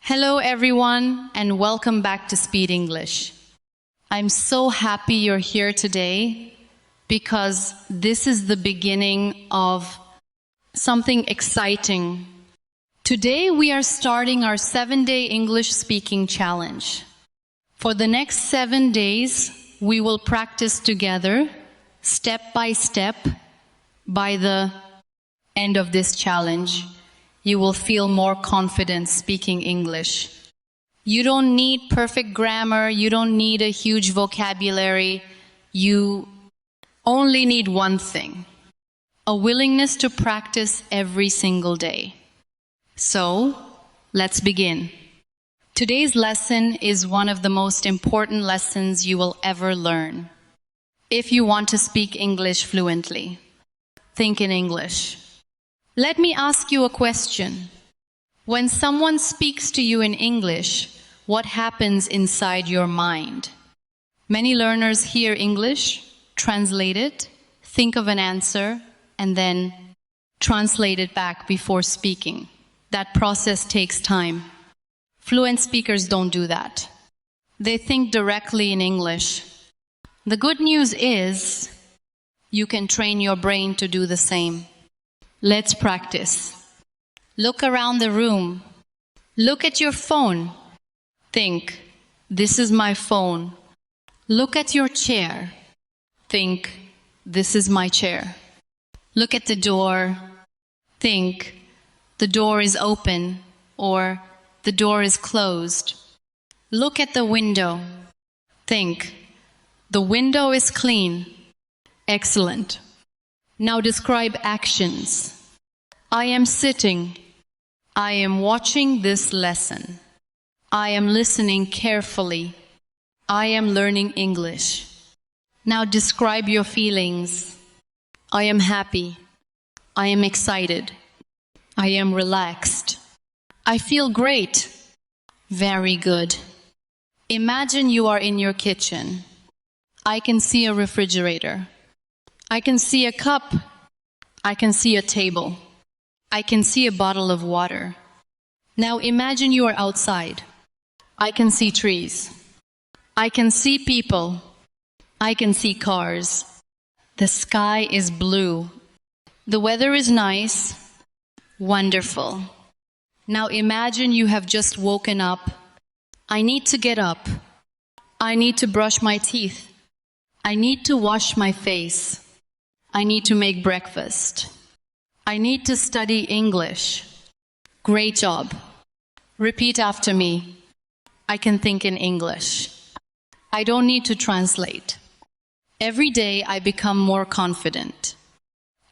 Hello everyone and welcome back to Speed English. I'm so happy you're here today because this is the beginning of something exciting. Today we are starting our 7-day English speaking challenge. For the next 7 days, we will practice together, step by step. By the end of this challenge, you will feel more confident speaking English. You don't need perfect grammar, you don't need a huge vocabulary. You only need one thing: a willingness to practice every single day. So, let's begin. Today's lesson is one of the most important lessons you will ever learn. If you want to speak English fluently, think in English. Let me ask you a question. When someone speaks to you in English, what happens inside your mind? Many learners hear English, translate it, think of an answer, and then translate it back before speaking. That process takes time. Fluent speakers don't do that. They think directly in English. The good news is, you can train your brain to do the same. Let's practice. Look around the room. Look at your phone. Think, this is my phone. Look at your chair. Think, this is my chair. Look at the door. Think, the door is open or the door is closed. Look at the window. Think, the window is clean. Excellent. Now describe actions. I am sitting. I am watching this lesson. I am listening carefully. I am learning English. Now describe your feelings. I am happy. I am excited. I am relaxed. I feel great. Very good. Imagine you are in your kitchen. I can see a refrigerator. I can see a cup. I can see a table. I can see a bottle of water. Now imagine you are outside. I can see trees. I can see people. I can see cars. The sky is blue. The weather is nice. Wonderful. Now imagine you have just woken up. I need to get up. I need to brush my teeth. I need to wash my face. I need to make breakfast. I need to study English. Great job. Repeat after me. I can think in English. I don't need to translate. Every day I become more confident.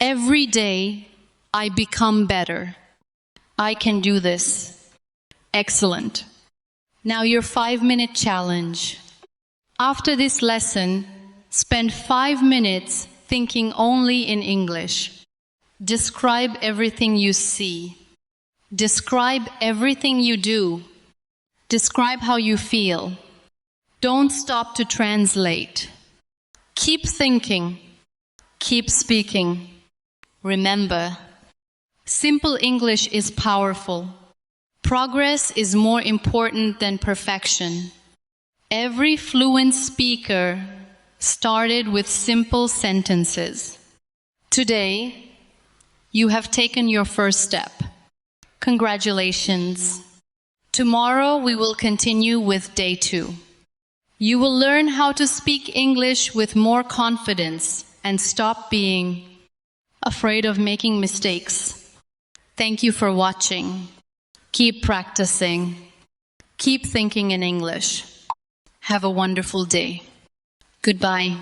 Every day I become better. I can do this. Excellent. Now your 5-minute challenge. After this lesson, spend 5 minutes thinking only in English. Describe everything you see. Describe everything you do. Describe how you feel. Don't stop to translate. Keep thinking. Keep speaking. Remember, simple English is powerful. Progress is more important than perfection. Every fluent speaker started with simple sentences. Today, you have taken your first step. Congratulations. Tomorrow we will continue with day 2. You will learn how to speak English with more confidence and stop being afraid of making mistakes. Thank you for watching. Keep practicing. Keep thinking in English. Have a wonderful day. Goodbye.